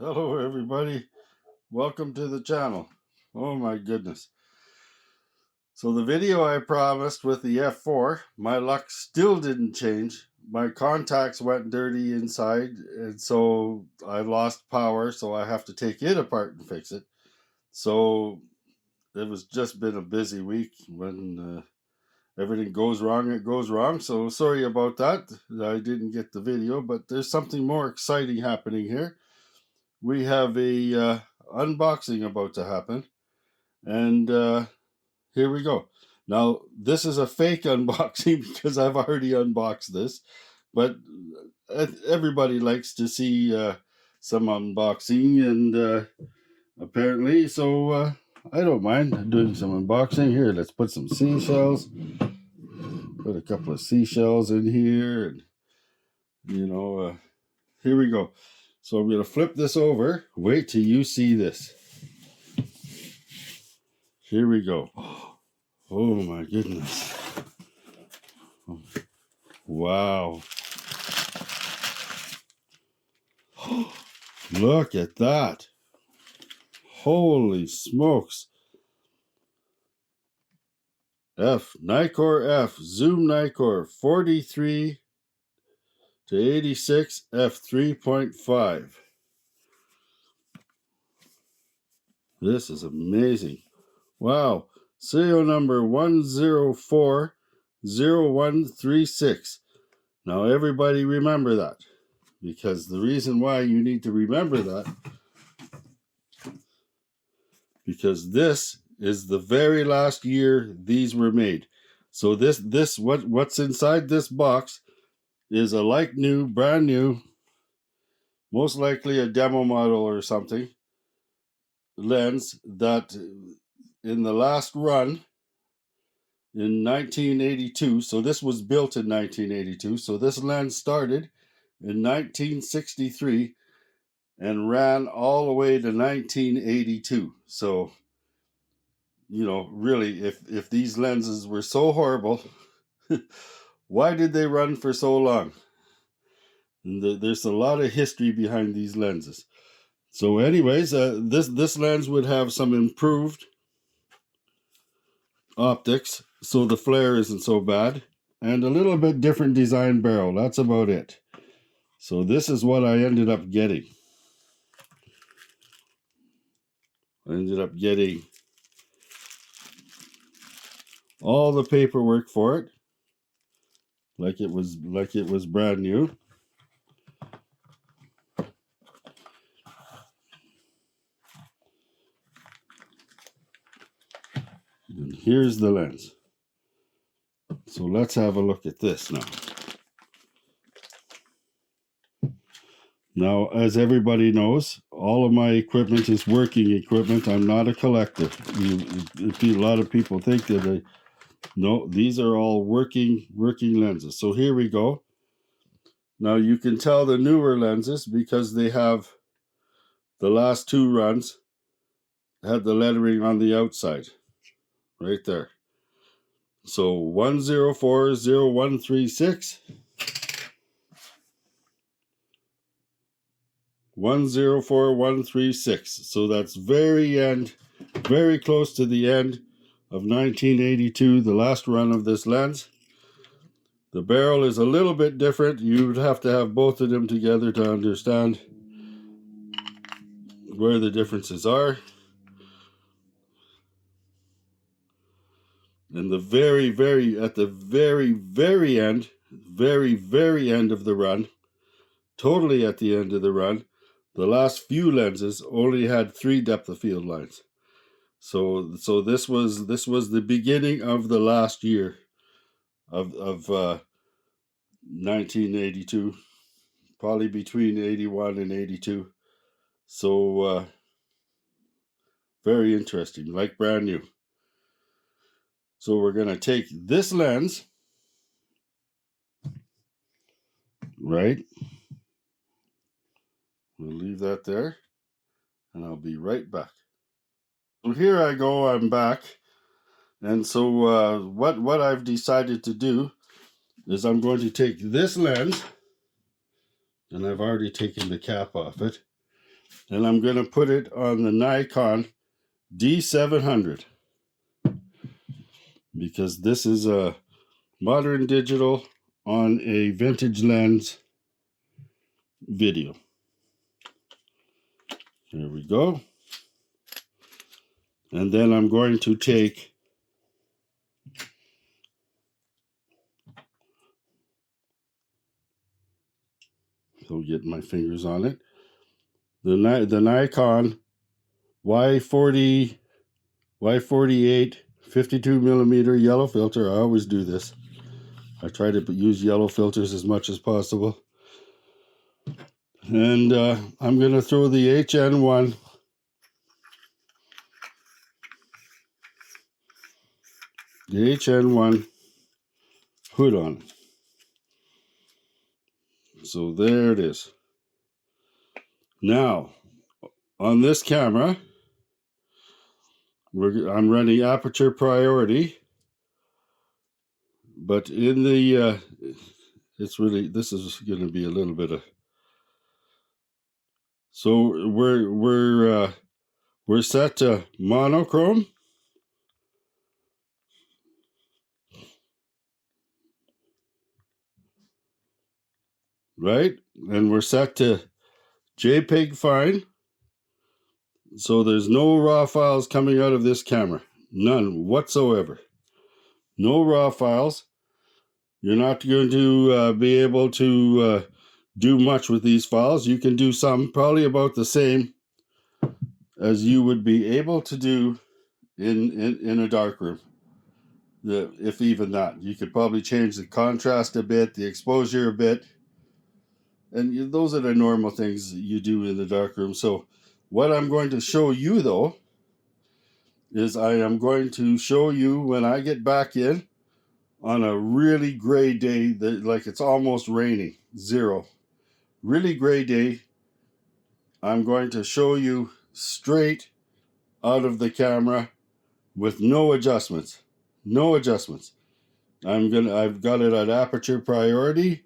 Hello everybody, welcome to the channel. Oh my goodness. So the video I promised with the F4, my luck still didn't change. My contacts went dirty inside, and so I lost power, so I have to take it apart and fix it. So it was just been a busy week. When everything goes wrong, it goes wrong. So sorry about that. I didn't get the video, but there's something more exciting happening here. We have a unboxing about to happen, and here we go. Now this is a fake unboxing because I've already unboxed this, but everybody likes to see some unboxing, and apparently, so I don't mind doing some unboxing. Here, let's put some seashells. Put a couple of seashells in here, and here we go. So I'm going to flip this over. Wait till you see this. Here we go. Oh my goodness. Wow. Look at that. Holy smokes. Nikkor F, Zoom Nikkor 43 to 86 f3.5. This is amazing. Wow. Serial number 1040136. Now everybody remember that, because the reason why you need to remember that, because this is the very last year these were made. So what's inside this box is a brand new, most likely a demo model or something, lens that in the last run in 1982, so this was built in 1982, so this lens started in 1963 and ran all the way to 1982. So, really, if these lenses were so horrible, why did they run for so long? And there's a lot of history behind these lenses. So anyways, this lens would have some improved optics, so the flare isn't so bad, and a little bit different design barrel. That's about it. So this is what I ended up getting. I ended up getting all the paperwork for it, like it was brand new. And here's the lens. So let's have a look at this now. Now, as everybody knows, all of my equipment is working equipment. I'm not a collector. A lot of people think that no, these are all working lenses. So here we go. Now you can tell the newer lenses because they have the last two runs had the lettering on the outside, right there. So 1040136, 1040136. So that's very close to the end of 1982, the last run of this lens. The barrel is a little bit different. You'd have to have both of them together to understand where the differences are. And at the very end of the run, totally at the end of the run, the last few lenses only had 3 depth of field lines. So this was the beginning of the last year of 1982, probably between 81 and 82. So very interesting, like brand new. So we're going to take this lens, right? We'll leave that there, and I'll be right back. So here I go, I'm back. And so what I've decided to do is I'm going to take this lens, and I've already taken the cap off it. and I'm going to put it on the Nikon D700 because this is a modern digital on a vintage lens video. There we go. And then I'm going to take get my fingers on it. The Nikon Y40 Y48 52 millimeter yellow filter. I always do this. I try to use yellow filters as much as possible. And I'm going to throw the HN1 hood on. So there it is. Now, on this camera, I'm running aperture priority, but in the this is going to be a little bit of, so we're set to monochrome, right? And we're set to JPEG fine. So there's no raw files coming out of this camera. None whatsoever. No raw files. You're not going to be able to do much with these files. You can do some, probably about the same as you would be able to do in a darkroom. If even that. You could probably change the contrast a bit, the exposure a bit. And those are the normal things you do in the darkroom. So what I'm going to show you, though, is I am going to show you when I get back in on a really gray day, like it's almost raining, 0. Really gray day. I'm going to show you straight out of the camera with no adjustments. No adjustments. I've got it at aperture priority.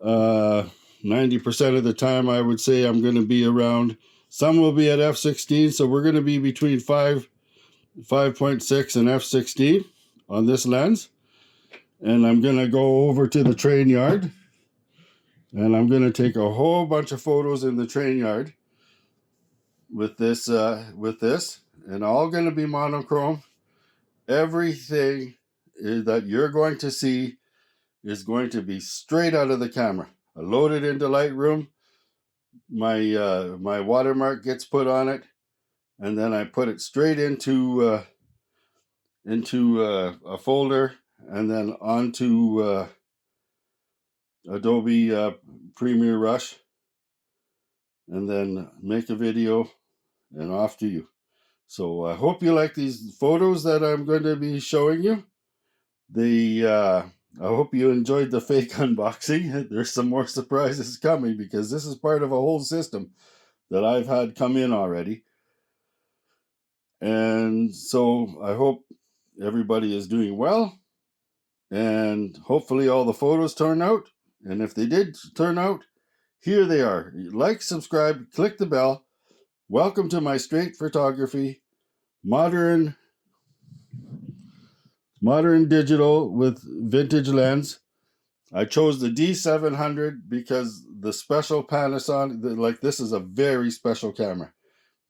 90% of the time I would say I'm going to be around, some will be at f16, so we're going to be between 5.6 and f16 on this lens. And I'm going to go over to the train yard and I'm going to take a whole bunch of photos in the train yard with this and all going to be monochrome. Everything that you're going to see is going to be straight out of the camera. I load it into Lightroom. My watermark gets put on it, and then I put it straight into a folder, and then onto Adobe Premiere Rush, and then make a video, and off to you. So I hope you like these photos that I'm going to be showing you. I hope you enjoyed the fake unboxing. There's some more surprises coming because this is part of a whole system that I've had come in already. And so I hope everybody is doing well, and hopefully all the photos turn out. And if they did turn out, here they are. Like, subscribe, click the bell. Welcome to my straight photography, modern digital with vintage lens. I chose the D700 because the special Panasonic, like this is a very special camera.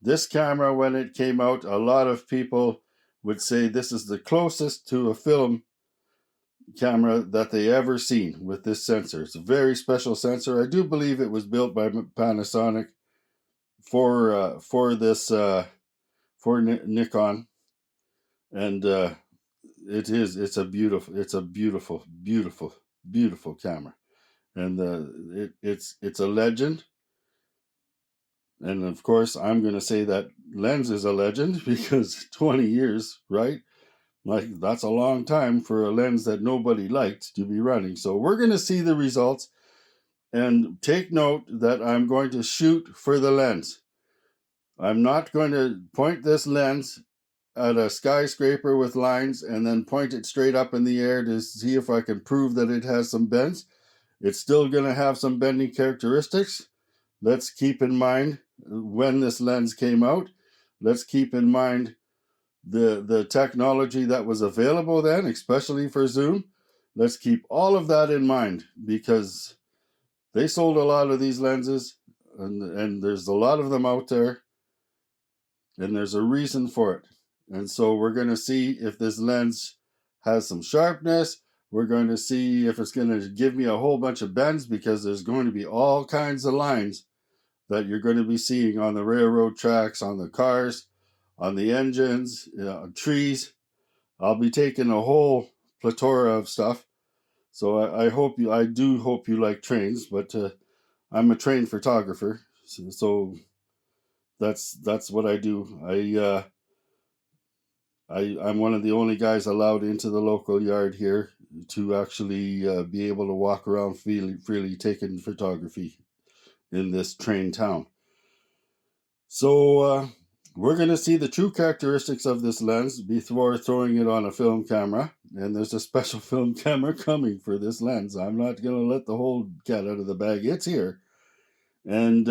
This camera, when it came out, a lot of people would say this is the closest to a film camera that they ever seen with this sensor. It's a very special sensor. I do believe it was built by Panasonic for this for Nikon, and it's a beautiful camera, and it's a legend. And of course, I'm going to say that lens is a legend because 20 years, right? Like, that's a long time for a lens that nobody liked to be running. So we're going to see the results, and take note that I'm going to shoot for the lens. I'm not going to point this lens at a skyscraper with lines and then point it straight up in the air to see if I can prove that it has some bends. It's still going to have some bending characteristics. Let's keep in mind when this lens came out. Let's keep in mind the technology that was available then, especially for zoom. Let's keep all of that in mind, because they sold a lot of these lenses, and there's a lot of them out there, and there's a reason for it. And so we're going to see if this lens has some sharpness. We're going to see if it's going to give me a whole bunch of bends, because there's going to be all kinds of lines that you're going to be seeing on the railroad tracks, on the cars, on the engines, trees. I'll be taking a whole plethora of stuff. So I do hope you like trains, but I'm a train photographer, so that's what I do. I'm one of the only guys allowed into the local yard here to actually be able to walk around freely taking photography in this train town. So we're going to see the true characteristics of this lens before throwing it on a film camera. And there's a special film camera coming for this lens. I'm not going to let the whole cat out of the bag. It's here. And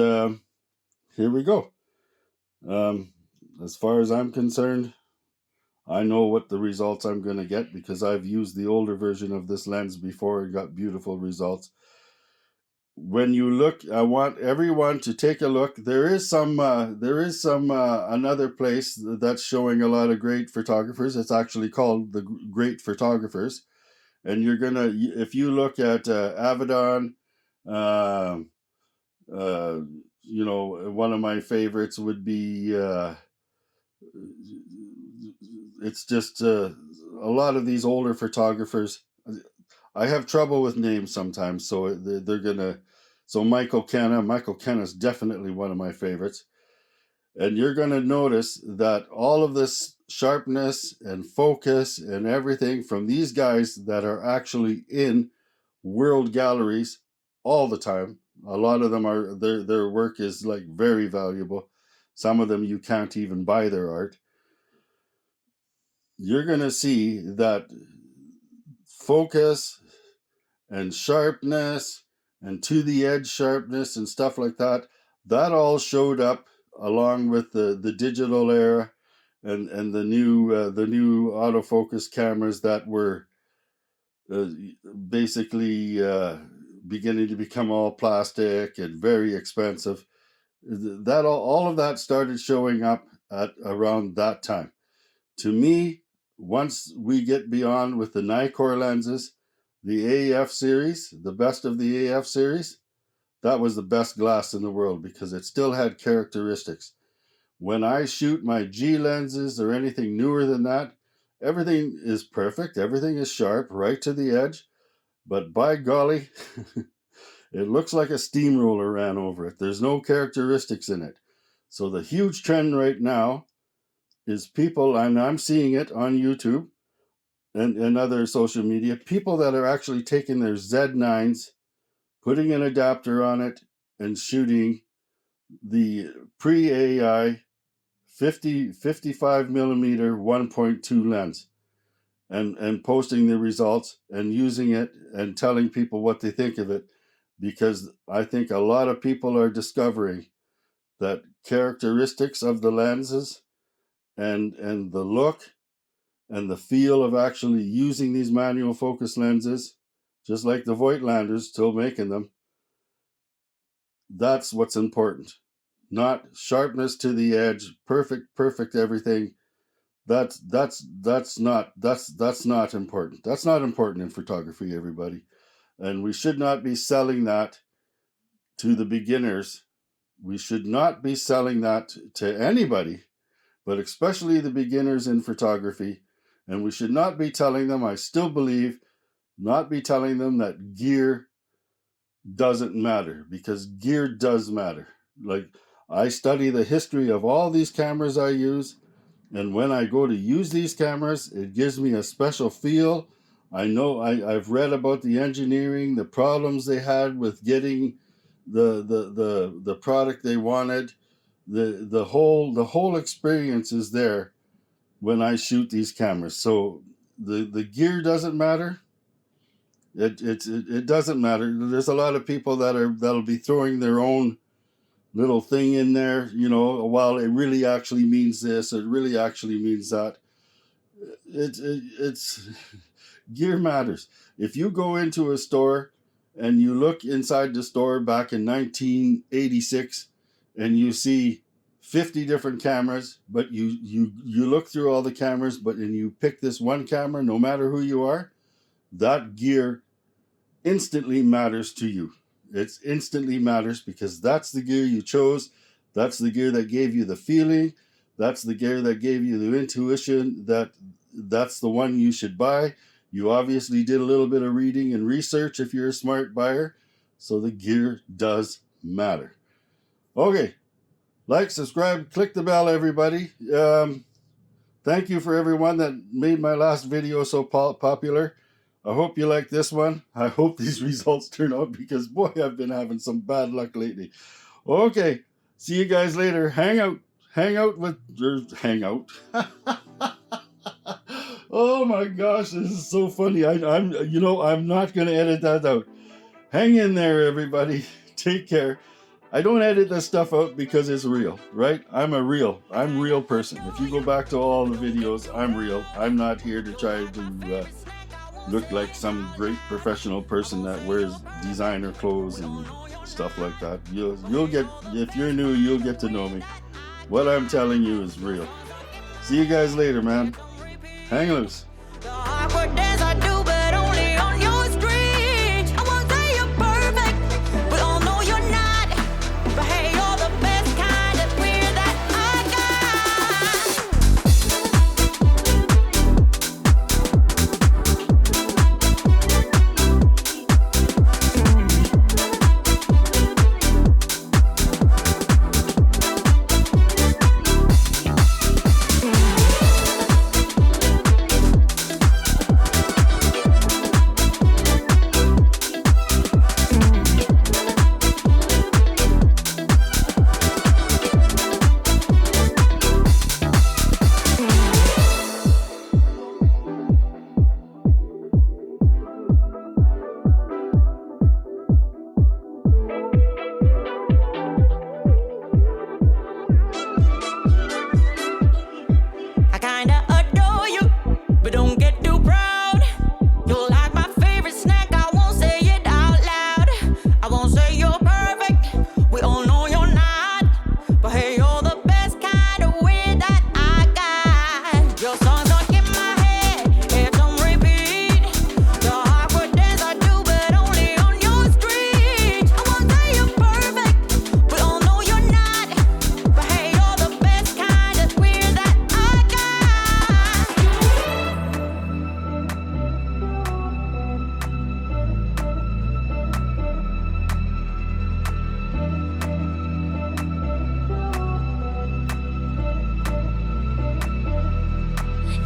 here we go. As far as I'm concerned, I know what the results I'm going to get, because I've used the older version of this lens before and got beautiful results. When you look, I want everyone to take a look. There is some another place that's showing a lot of great photographers. It's actually called the Great Photographers, and you're gonna, if you look at Avedon, one of my favorites would be. It's just a lot of these older photographers. I have trouble with names sometimes, so they're gonna. So Michael Kenna is definitely one of my favorites, and you're gonna notice that all of this sharpness and focus and everything from these guys that are actually in world galleries all the time. A lot of them are their work is like very valuable. Some of them you can't even buy their art. You're gonna see that focus and sharpness and to the edge sharpness and stuff like that, that all showed up along with the digital era and the new autofocus cameras that were basically beginning to become all plastic and very expensive. That all of that started showing up at around that time. To me, once we get beyond with the Nikkor lenses, the AF series, the best of the AF series, that was the best glass in the world, because it still had characteristics. When I shoot my G lenses or anything newer than that, everything is perfect, everything is sharp, right to the edge, but by golly, it looks like a steamroller ran over it. There's no characteristics in it. So the huge trend right now is people, and I'm seeing it on YouTube and other social media, people that are actually taking their Z9s, putting an adapter on it, and shooting the pre-AI 55 millimeter 1.2 lens, and posting the results and using it and telling people what they think of it, because I think a lot of people are discovering that characteristics of the lenses and the look and the feel of actually using these manual focus lenses, just like the Voigtlanders still making them, that's what's important. Not sharpness to the edge, perfect everything. That's not important. That's not important in photography, everybody. And we should not be selling that to the beginners. We should not be selling that to anybody, but especially the beginners in photography. And we should not be telling them, I still believe, not be telling them that gear doesn't matter, because gear does matter. Like, I study the history of all these cameras I use, and when I go to use these cameras, it gives me a special feel. I know I've read about the engineering, the problems they had with getting the product they wanted. The whole experience is there when I shoot these cameras. So the gear doesn't matter. It doesn't matter. There's a lot of people that'll be throwing their own little thing in there, you know, while it really actually means this, it really actually means that. It's gear matters. If you go into a store and you look inside the store back in 1986 and you see 50 different cameras, but you look through all the cameras, but and you pick this one camera, no matter who you are, that gear instantly matters to you. It instantly matters because that's the gear you chose. That's the gear that gave you the feeling. That's the gear that gave you the intuition that that's the one you should buy. You obviously did a little bit of reading and research if you're a smart buyer. So the gear does matter. Okay. Like, subscribe, click the bell, everybody. Thank you for everyone that made my last video so popular. I hope you like this one. I hope these results turn out because, boy, I've been having some bad luck lately. Okay, see you guys later. Hang out. Oh my gosh, this is so funny. I'm not going to edit that out. Hang in there, everybody. Take care. I don't edit this stuff out because it's real, right? I'm real person. If you go back to all the videos, I'm real. I'm not here to try to look like some great professional person that wears designer clothes and stuff like that. You'll get, if you're new, you'll get to know me. What I'm telling you is real. See you guys later, man. Hang loose.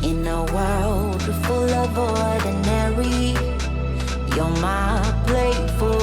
In a world full of ordinary, you're my playful